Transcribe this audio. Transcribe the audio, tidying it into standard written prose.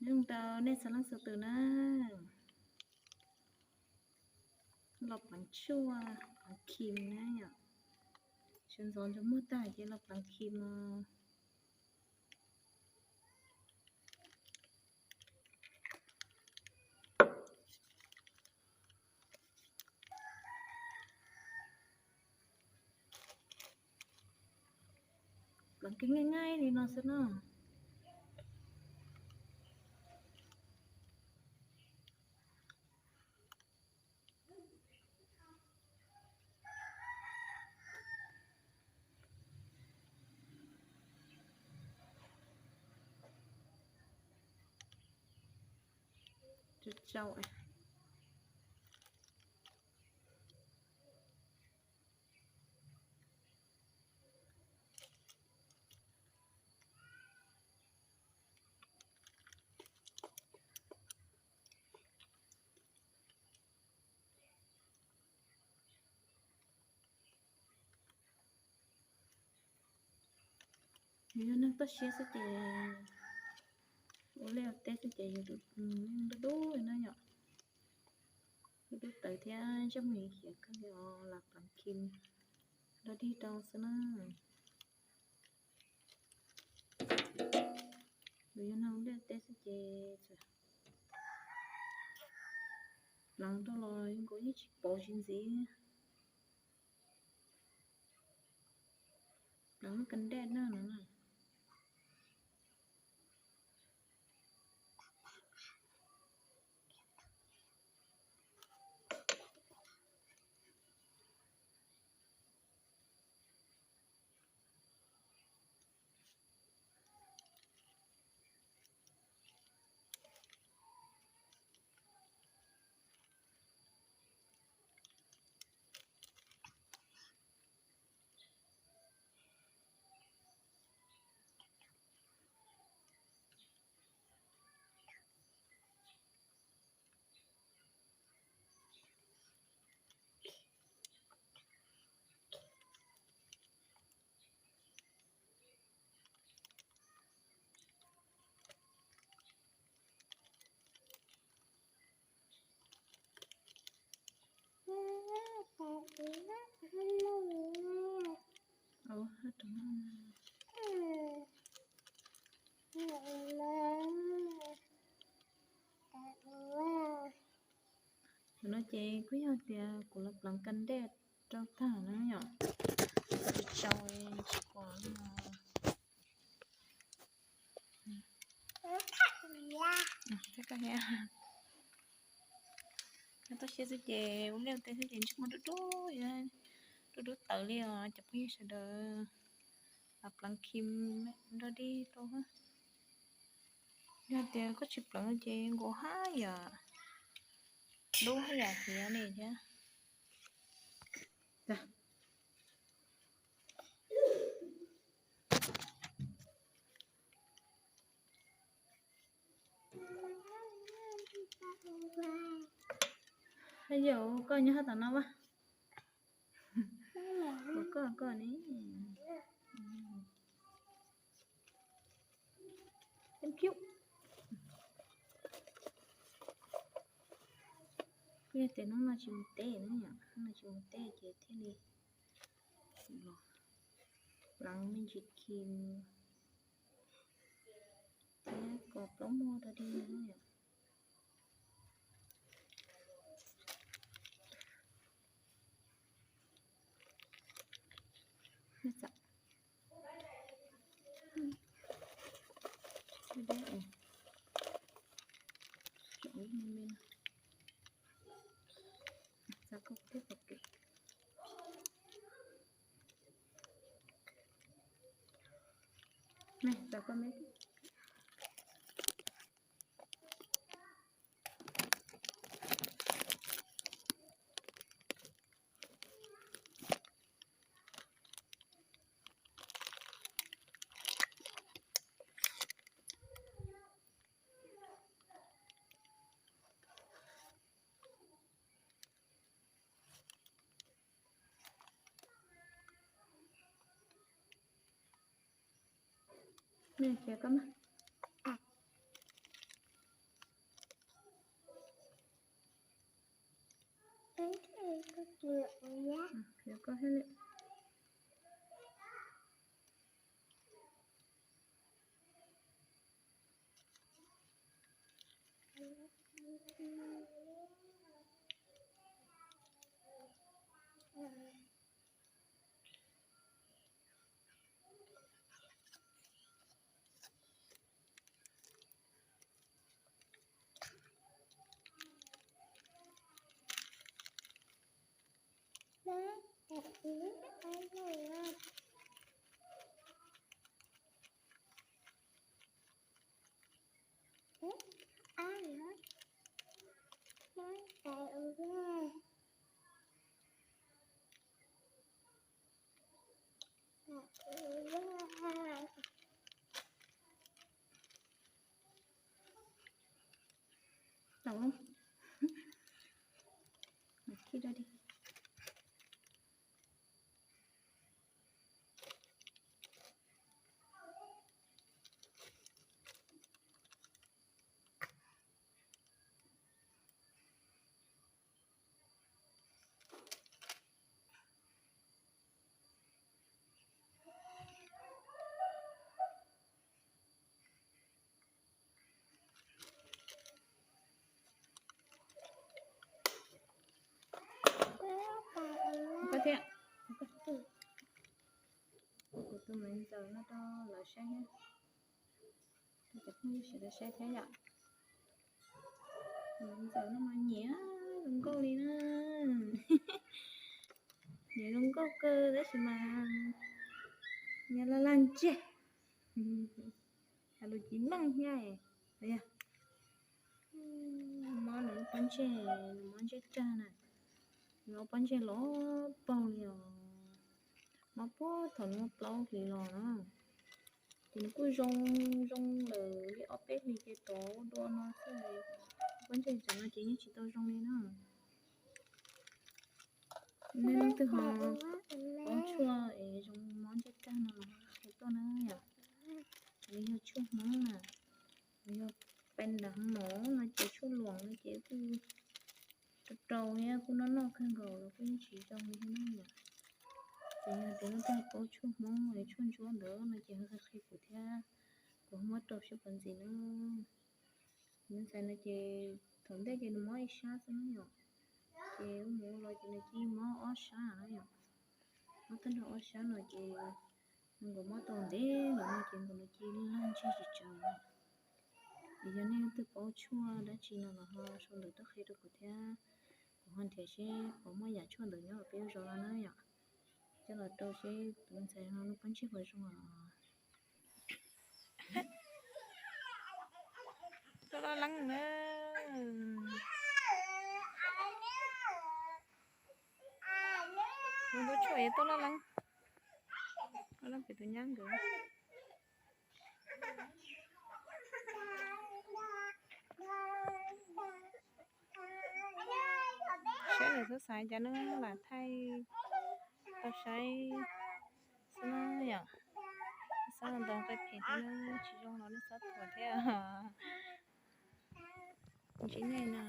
nhưng tao nên sáng lăng từ na lọc bằng chua bằng kim nè nhở chân giòn cho mưa tải chứ lọc bằng kim bằng cái ngay ngay thì nó sẽ nó trâu như nó có xe sẽ để leo té sẽ để được đu rồi nó nhở đu tới thì trong mình hiện cái đó là bằng kim đó đi đâu sẽ nó bây giờ nó leo té sẽ để lòng đó rồi có những bộ chuyện gì lòng cần đen nữa nữa hết nó chè quý hơn thì của lập lòng canh đét cho thả nó nhỏ trâu chỉ còn thế cả nhà nó tôi sẽ chè uống leo tên sẽ chè chút một đút đút tự đi chụp cái sẽ đỡ lập lòng kim đó đi đâu hết nhà tiền có chụp lòng chè gỗ há giờ đúng hay là gì này chứ dạ bây giờ coi như hết tao nó quá có này thank you cái tiền nó là chỉ một tê nữa nhỉ nó chỉ một tê chỉ thế này lăng mình chỉ kim thế có đóng mua ra đi nữa nhỉ hết sạch đây này chỗ mình sao có tiếp tục kì này sao có mấy này kia có mà Giờ có hết đấy. Đâu không? Khi ra đi. Có thế ạ. Của tôi mình giờ nó to là sáng nhé. Tôi chụp như sẽ là sáng thế ạ. Mình giờ nó mà nhẹ đừng có đi nữa. Nhẹ đừng có cơ đấy mà nhà là lan chết. Hello chị măng nha. Đây à. Mà nó bánh chè cha này. Nó bánh chè ló bao nhiêu. Mà bố thằng nó bao thì lò nó. Thì nó cứ rong lờ cái ốp bếp đi cái tổ đua nó sẽ bánh chè chẳng là chỉ như chỉ tao rong lên nữa. Nên nó từ họ bón chua để dùng món chất cha nào cái to nữa nhỉ. Bây giờ chua món nè. Bây giờ bên đằng mỏ nó chỉ chua luồng nó chỉ từ trâu nha, cũng nó khăn gầu là cũng chỉ trong như thế này nhỉ. Thì nó ta có chua món này chua nữa nó chỉ hơi khi của thea cũng không mất trâu sẽ còn gì nữa. Nên sao nó chỉ thằng đấy chỉ nó mới sát nó nhỉ. Chị mua rồi chị chỉ mó ó xá nó nhỉ. Nó tên là ó xá rồi chị mình cũng mó tồn đấy rồi nó chị cũng chị lên chơi chị chờ. Thì giờ này tôi có chua đã chỉ là họ sau đó tôi khi tôi có thể hoàn thiện sẽ có mấy nhà chua được nhớ bây giờ là nó nhỉ. Cho là tôi sẽ mình sẽ nó bánh chip vào trong tôi lo lắng nữa. Mình có chuyện tôi lo lắng phải tôi nhắn được. Sẽ là số xài cho nó là thay tao xài sao nó nhỉ. Sao nó đong cái thì nó chỉ trong nó sát thôi thế à. Chỉ này nè.